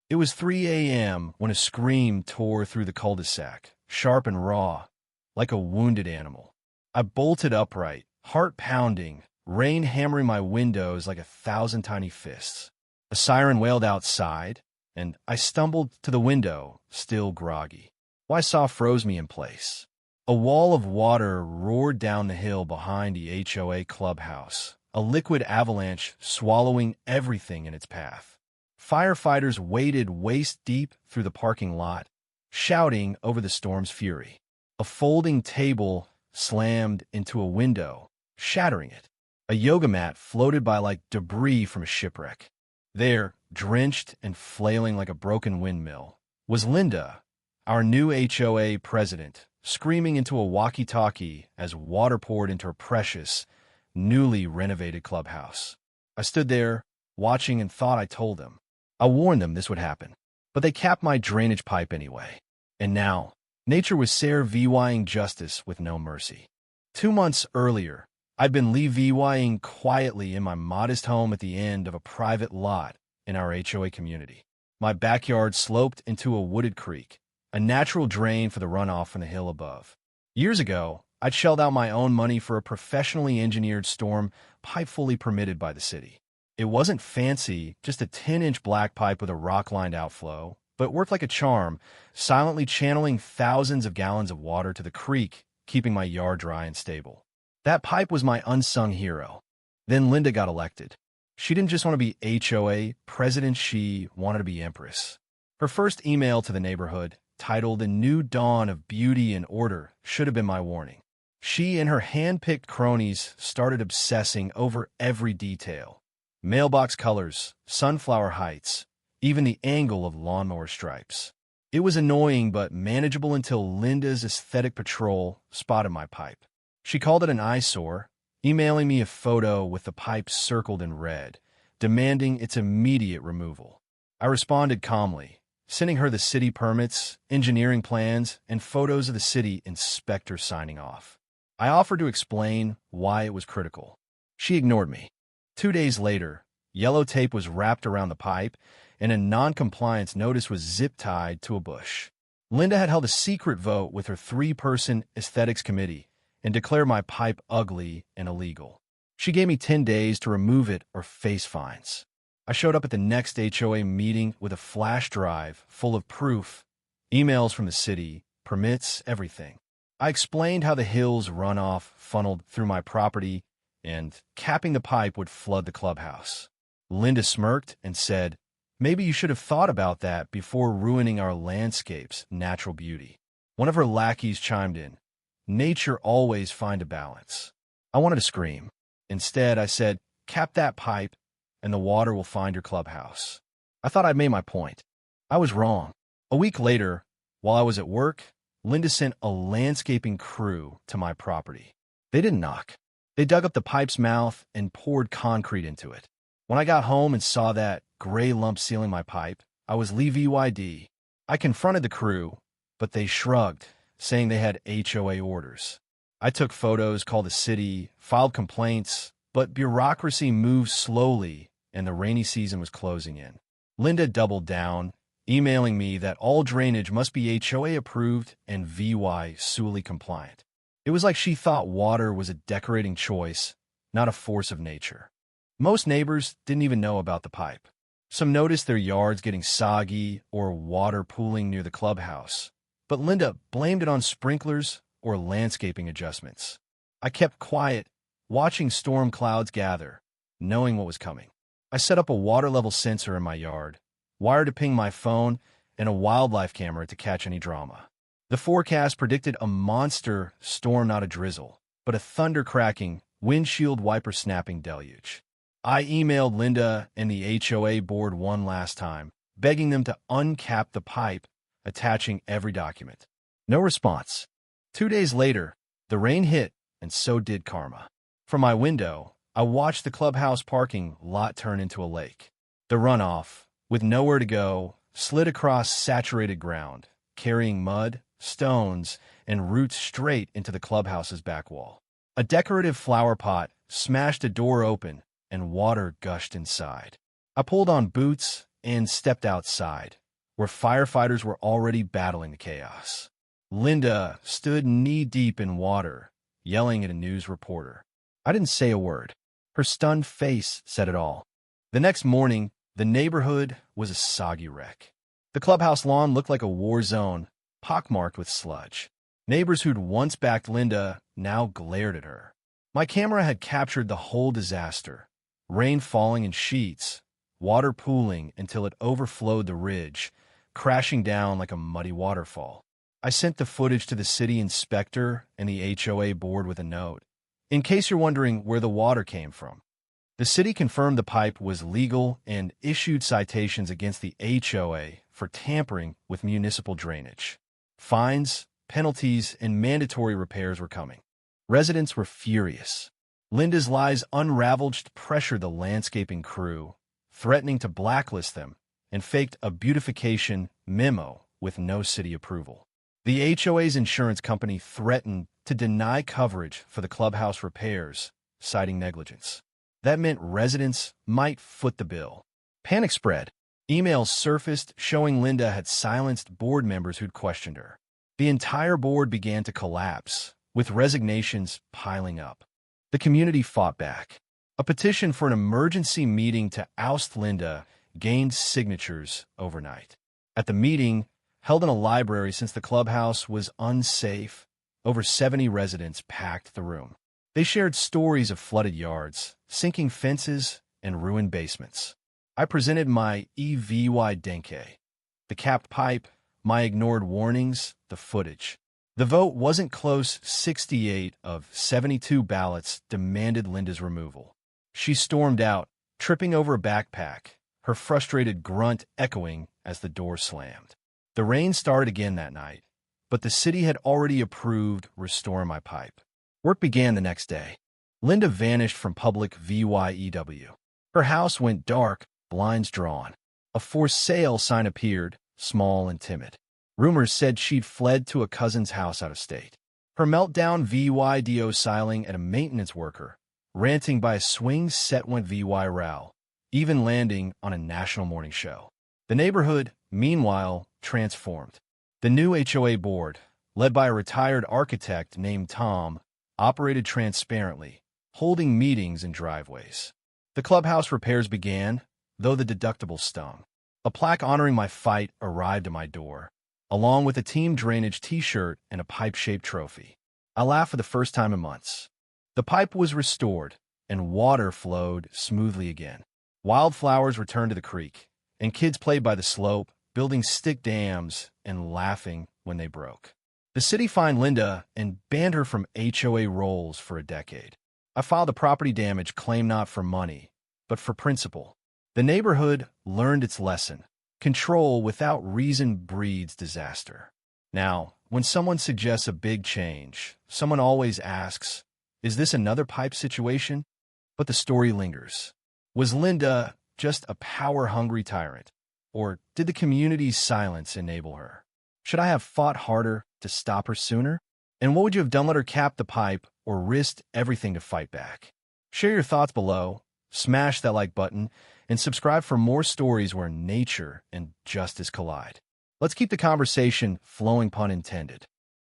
It was 3 a.m. when a scream tore through the cul-de-sac, sharp and raw, like a wounded animal. I bolted upright, heart pounding, rain hammering my windows like 1,000 tiny fists. A siren wailed outside, and I stumbled to the window, still groggy. What I saw froze me in place. A wall of water roared down the hill behind the HOA clubhouse, a liquid avalanche swallowing everything in its path. Firefighters waded waist-deep through the parking lot, shouting over the storm's fury. A folding table slammed into a window, shattering it. A yoga mat floated by like debris from a shipwreck. There, drenched and flailing like a broken windmill, was Linda, our new HOA president, screaming into a walkie-talkie as water poured into her precious, newly renovated clubhouse. I stood there, watching, and thought I told them. I warned them this would happen. But they capped my drainage pipe anyway. And now, nature was VYing justice with no mercy. 2 months earlier, I'd been VYing quietly in my modest home at the end of a private lot in our HOA community. My backyard sloped into a wooded creek, a natural drain for the runoff from the hill above. Years ago, I'd shelled out my own money for a professionally engineered storm pipe fully permitted by the city. It wasn't fancy, just a 10-inch black pipe with a rock-lined outflow, but it worked like a charm, silently channeling thousands of gallons of water to the creek, keeping my yard dry and stable. That pipe was my unsung hero. Then Linda got elected. She didn't just want to be HOA president, she wanted to be empress. Her first email to the neighborhood, titled "The New Dawn of Beauty and Order," should have been my warning. She and her hand-picked cronies started obsessing over every detail. Mailbox colors, sunflower heights, even the angle of lawnmower stripes. It was annoying but manageable until Linda's aesthetic patrol spotted my pipe. She called it an eyesore, emailing me a photo with the pipe circled in red, demanding its immediate removal. I responded calmly, sending her the city permits, engineering plans, and photos of the city inspector signing off. I offered to explain why it was critical. She ignored me. 2 days later, yellow tape was wrapped around the pipe, and a non-compliance notice was zip-tied to a bush. Linda had held a secret vote with her 3-person aesthetics committee and declared my pipe ugly and illegal. She gave me 10 days to remove it or face fines. I showed up at the next HOA meeting with a flash drive full of proof, emails from the city, permits, everything. I explained how the hill's runoff funneled through my property and capping the pipe would flood the clubhouse. Linda smirked and said, "Maybe you should have thought about that before ruining our landscape's natural beauty." One of her lackeys chimed in, "Nature always finds a balance." I wanted to scream. Instead, I said, "Cap that pipe, and the water will find your clubhouse." I thought I'd made my point. I was wrong. A week later, while I was at work, Linda sent a landscaping crew to my property. They didn't knock. They dug up the pipe's mouth and poured concrete into it. When I got home and saw that gray lump sealing my pipe, I was VYD. I confronted the crew, but they shrugged, saying they had HOA orders. I took photos, called the city, filed complaints, but bureaucracy moved slowly and the rainy season was closing in. Linda doubled down, emailing me that all drainage must be HOA approved and VY SULI compliant. It was like she thought water was a decorating choice, not a force of nature. Most neighbors didn't even know about the pipe. Some noticed their yards getting soggy or water pooling near the clubhouse, but Linda blamed it on sprinklers or landscaping adjustments. I kept quiet, watching storm clouds gather, knowing what was coming. I set up a water level sensor in my yard, wired to ping my phone, and a wildlife camera to catch any drama. The forecast predicted a monster storm, not a drizzle, but a thunder-cracking, windshield wiper-snapping deluge. I emailed Linda and the HOA board one last time, begging them to uncap the pipe, attaching every document. No response. 2 days later, the rain hit, and so did karma. From my window, I watched the clubhouse parking lot turn into a lake. The runoff, with nowhere to go, slid across saturated ground, carrying mud, stones, and roots straight into the clubhouse's back wall. A decorative flower pot smashed a door open, and water gushed inside. I pulled on boots and stepped outside, where firefighters were already battling the chaos. Linda stood knee-deep in water, yelling at a news reporter. I didn't say a word. Her stunned face said it all. The next morning, the neighborhood was a soggy wreck. The clubhouse lawn looked like a war zone, pockmarked with sludge. Neighbors who'd once backed Linda now glared at her. My camera had captured the whole disaster. Rain falling in sheets, water pooling until it overflowed the ridge, crashing down like a muddy waterfall. I sent the footage to the city inspector and the HOA board with a note. In case you're wondering where the water came from, the city confirmed the pipe was legal and issued citations against the HOA for tampering with municipal drainage. Fines, penalties, and mandatory repairs were coming. Residents were furious. Linda's lies unraveled to pressure the landscaping crew, threatening to blacklist them, and faked a beautification memo with no city approval. The HOA's insurance company threatened to deny coverage for the clubhouse repairs, citing negligence. That meant residents might foot the bill. Panic spread. Emails surfaced showing Linda had silenced board members who'd questioned her. The entire board began to collapse, with resignations piling up. The community fought back. A petition for an emergency meeting to oust Linda gained signatures overnight. At the meeting, held in a library since the clubhouse was unsafe, over 70 residents packed the room. They shared stories of flooded yards, sinking fences, and ruined basements. I presented my EVY denke, the capped pipe, my ignored warnings, the footage. The vote wasn't close. 68 of 72 ballots demanded Linda's removal. She stormed out, tripping over a backpack, her frustrated grunt echoing as the door slammed. The rain started again that night, but the city had already approved restoring my pipe. Work began the next day. Linda vanished from public VYEW. Her house went dark, blinds drawn. A for sale sign appeared, small and timid. Rumors said she'd fled to a cousin's house out of state. Her meltdown VYDO siling at a maintenance worker, ranting by a swing set went VY row, even landing on a national morning show. The neighborhood, meanwhile, transformed. The new HOA board, led by a retired architect named Tom, operated transparently, holding meetings in driveways. The clubhouse repairs began, though the deductible stung. A plaque honoring my fight arrived at my door, along with a team drainage t-shirt and a pipe-shaped trophy. I laughed for the first time in months. The pipe was restored, and water flowed smoothly again. Wildflowers returned to the creek, and kids played by the slope, building stick dams and laughing when they broke. The city fined Linda and banned her from HOA roles for a decade. I filed a property damage claim not for money, but for principle. The neighborhood learned its lesson. Control without reason breeds disaster. Now, when someone suggests a big change, someone always asks, is this another pipe situation? But the story lingers. Was Linda just a power-hungry tyrant? Or did the community's silence enable her? Should I have fought harder to stop her sooner? And what would you have done? Let her cap the pipe or risked everything to fight back? Share your thoughts below, smash that like button, and subscribe for more stories where nature and justice collide. Let's keep the conversation flowing, pun intended.